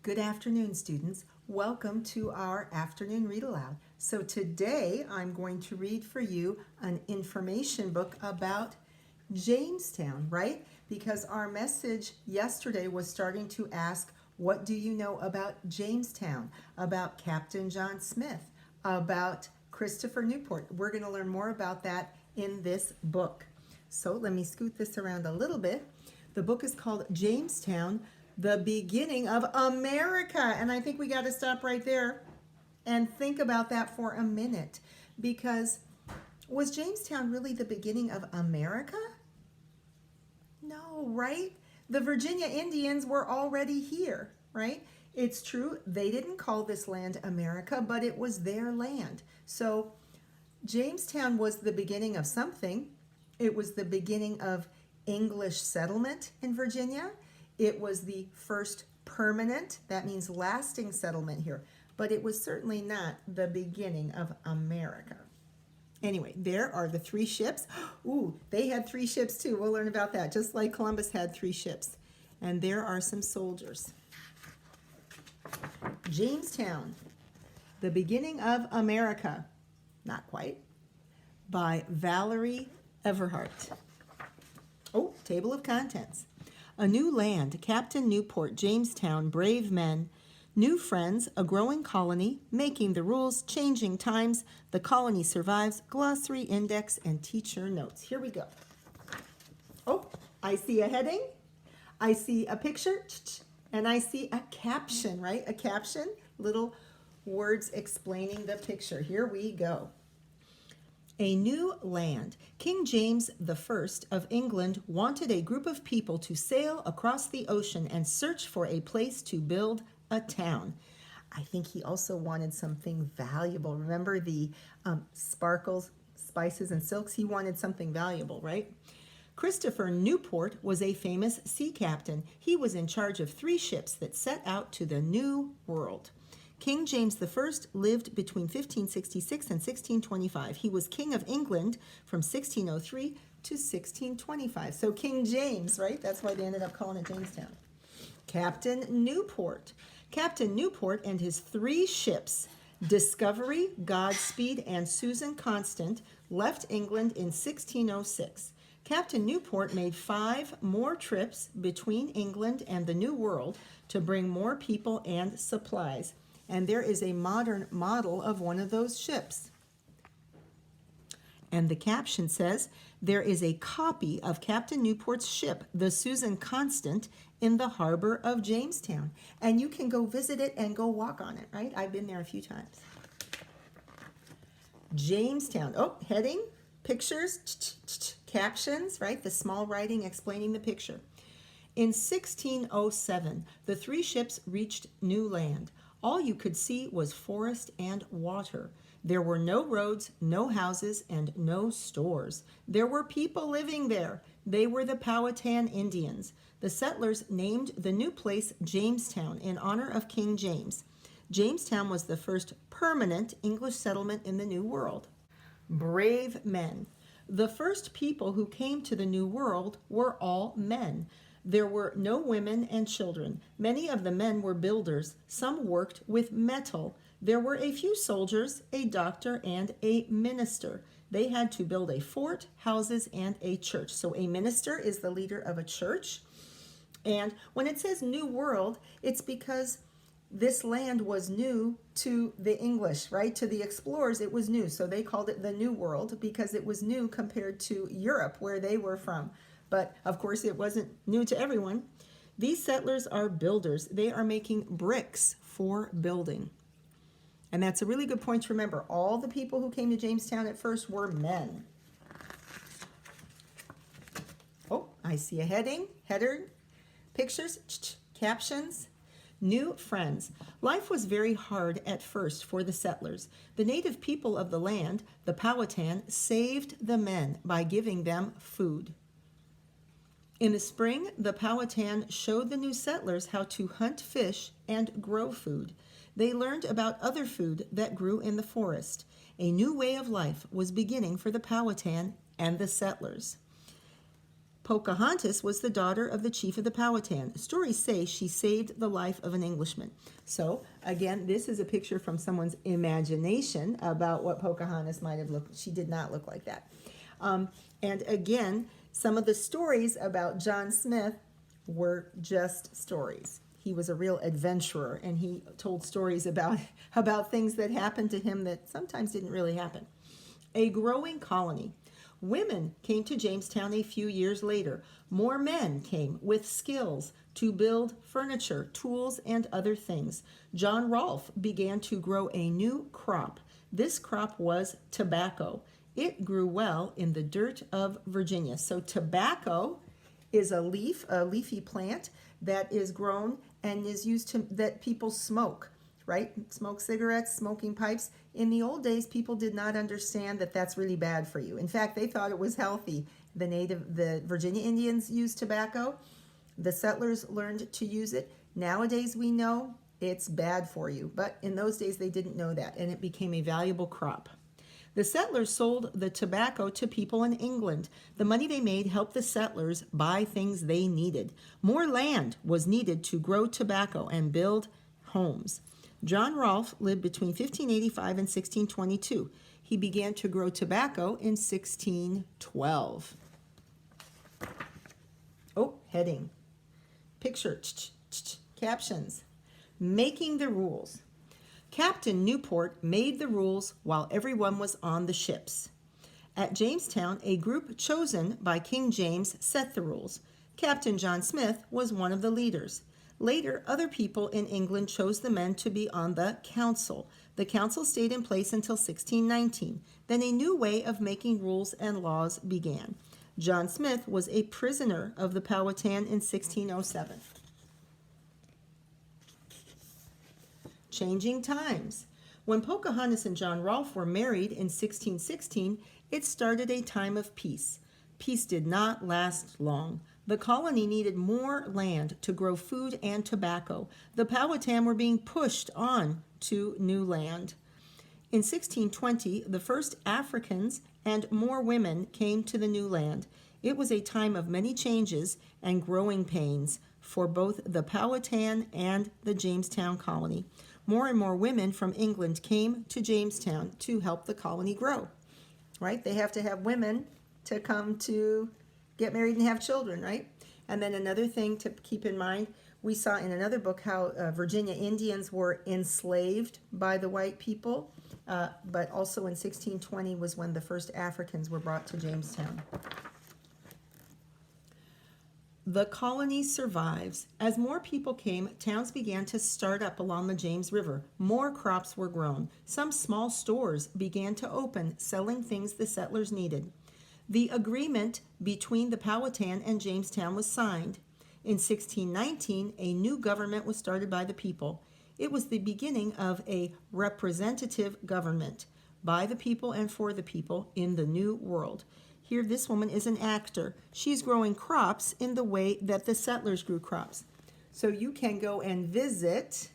Good afternoon, students. Welcome to our afternoon read aloud. So today I'm going to read for you an information book about Jamestown, right? Because our message yesterday was starting to ask, what do you know about Jamestown, about Captain John Smith, about Christopher Newport? We're going to learn more about that in this book. So let me scoot this around a little bit. The book is called Jamestown, the Beginning of America. And I think we got to stop right there and think about that for a minute. Because was Jamestown really the beginning of America? No, right? The Virginia Indians were already here, right? It's true, they didn't call this land America, but it was their land. So Jamestown was the beginning of something. It was the beginning of English settlement in Virginia. It was the first permanent, that means lasting settlement here, but it was certainly not the beginning of America. Anyway, there are the three ships. Ooh, they had three ships too. We'll learn about that, just like Columbus had three ships. And there are some soldiers. Jamestown, the Beginning of America, not quite, by Valerie Everhart. Oh, table of contents. A new land, Captain Newport, Jamestown, brave men, new friends, a growing colony, making the rules, changing times, the colony survives, glossary, index, and teacher notes. Here we go. Oh, I see a heading, I see a picture, and I see a caption, right? A caption, little words explaining the picture. Here we go. A new land. King James I of England wanted a group of people to sail across the ocean and search for a place to build a town. I think he also wanted something valuable. Remember the sparkles, spices, and silks? He wanted something valuable, right? Christopher Newport was a famous sea captain. He was in charge of three ships that set out to the New World. King James I lived between 1566 and 1625. He was King of England from 1603 to 1625. So King James, right? That's why they ended up calling it Jamestown. Captain Newport. Captain Newport and his three ships, Discovery, Godspeed, and Susan Constant, left England in 1606. Captain Newport made 5 more trips between England and the New World to bring more people and supplies. And there is a modern model of one of those ships. And the caption says, there is a copy of Captain Newport's ship, the Susan Constant, in the harbor of Jamestown. And you can go visit it and go walk on it, right? I've been there a few times. Jamestown. Oh, heading, pictures, captions, right? The small writing explaining the picture. In 1607, the three ships reached new land. All you could see was forest and water. There were no roads, no houses, and no stores. There were people living there. They were the Powhatan Indians. The settlers named the new place Jamestown in honor of King James. Jamestown was the first permanent English settlement in the New World. Brave men. The first people who came to the New World were all men. There were no women and children. Many of the men were builders. Some worked with metal. There were a few soldiers, a doctor, and a minister. They had to build a fort, houses, and a church. So a minister is the leader of a church. And when it says New World, it's because this land was new to the English, right? To the explorers, it was new. So they called it the New World because it was new compared to Europe, where they were from. But of course, it wasn't new to everyone. These settlers are builders. They are making bricks for building. And that's a really good point to remember. All the people who came to Jamestown at first were men. Oh, I see a heading, header, pictures, captions. New friends. Life was very hard at first for the settlers. The native people of the land, the Powhatan, saved the men by giving them food. In the spring, the Powhatan showed the new settlers how to hunt fish and grow food. They learned about other food that grew in the forest. A new way of life was beginning for the Powhatan and the settlers. Pocahontas was the daughter of the chief of the Powhatan. Stories say she saved the life of an Englishman. So, again, this is a picture from someone's imagination about what Pocahontas might have looked. She did not look like that. And again, some of the stories about John Smith were just stories. He was a real adventurer, and he told stories about things that happened to him that sometimes didn't really happen. A growing colony. Women came to Jamestown a few years later. More men came with skills to build furniture, tools, and other things. John Rolfe began to grow a new crop. This crop was tobacco. It grew well in the dirt of Virginia. So tobacco is a leafy plant that is grown and is used to that people smoke, right? Smoke cigarettes, smoking pipes. In the old days, people did not understand that that's really bad for you. In fact, they thought it was healthy. The Virginia Indians used tobacco. The settlers learned to use it. Nowadays, we know it's bad for you. But in those days, they didn't know that, and it became a valuable crop. The settlers sold the tobacco to people in England. The money they made helped the settlers buy things they needed. More land was needed to grow tobacco and build homes. John Rolfe lived between 1585 and 1622. He began to grow tobacco in 1612. Oh, heading. Picture. Captions. Making the rules. Captain Newport made the rules while everyone was on the ships. At Jamestown, a group chosen by King James set the rules. Captain John Smith was one of the leaders. Later, other people in England chose the men to be on the council. The council stayed in place until 1619. Then a new way of making rules and laws began. John Smith was a prisoner of the Powhatan in 1607. Changing times. When Pocahontas and John Rolfe were married in 1616, it started a time of peace. Peace did not last long. The colony needed more land to grow food and tobacco. The Powhatan were being pushed on to new land. In 1620, the first Africans and more women came to the new land. It was a time of many changes and growing pains for both the Powhatan and the Jamestown colony. More and more women from England came to Jamestown to help the colony grow, right? They have to have women to come to get married and have children, right? And then another thing to keep in mind, we saw in another book how Virginia Indians were enslaved by the white people, but also in 1620 was when the first Africans were brought to Jamestown. The colony survives. As more people came, towns began to start up along the James River. More crops were grown. Some small stores began to open, selling things the settlers needed. The agreement between the Powhatan and Jamestown was signed. In 1619, a new government was started by the people. It was the beginning of a representative government by the people and for the people in the New World. Here, this woman is an actor. She's growing crops in the way that the settlers grew crops. So you can go and visit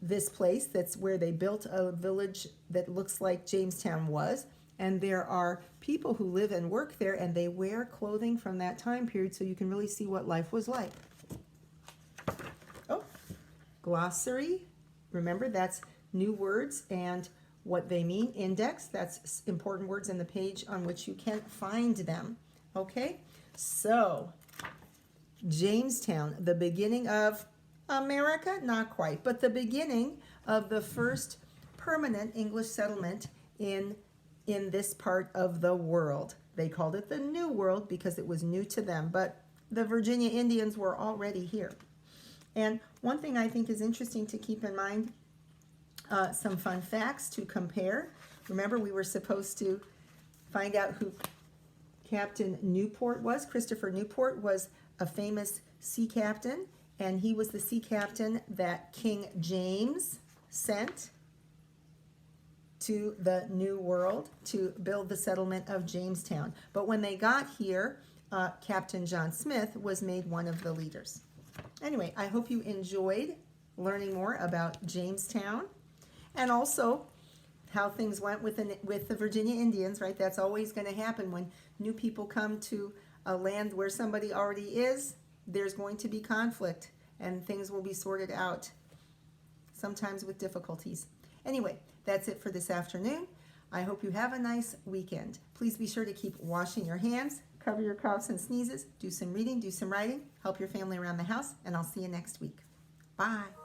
this place that's where they built a village that looks like Jamestown was. And there are people who live and work there, and they wear clothing from that time period so you can really see what life was like. Oh, glossary. Remember, that's new words and what they mean. Index, that's important words in the page on which you can find them. Okay, so Jamestown, the beginning of America? Not quite, but the beginning of the first permanent English settlement in this part of the world. They called it the New World because it was new to them, but the Virginia Indians were already here. And one thing I think is interesting to keep in mind, some fun facts to compare. Remember, we were supposed to find out who Captain Newport was. Christopher Newport was a famous sea captain, and he was the sea captain that King James sent to the New World to build the settlement of Jamestown. But when they got here, Captain John Smith was made one of the leaders. Anyway, I hope you enjoyed learning more about Jamestown and also how things went with the Virginia Indians, right? That's always going to happen when new people come to a land where somebody already is, there's going to be conflict and things will be sorted out, sometimes with difficulties. Anyway, that's it for this afternoon. I hope you have a nice weekend. Please be sure to keep washing your hands, cover your coughs and sneezes, do some reading, do some writing, help your family around the house, and I'll see you next week. Bye.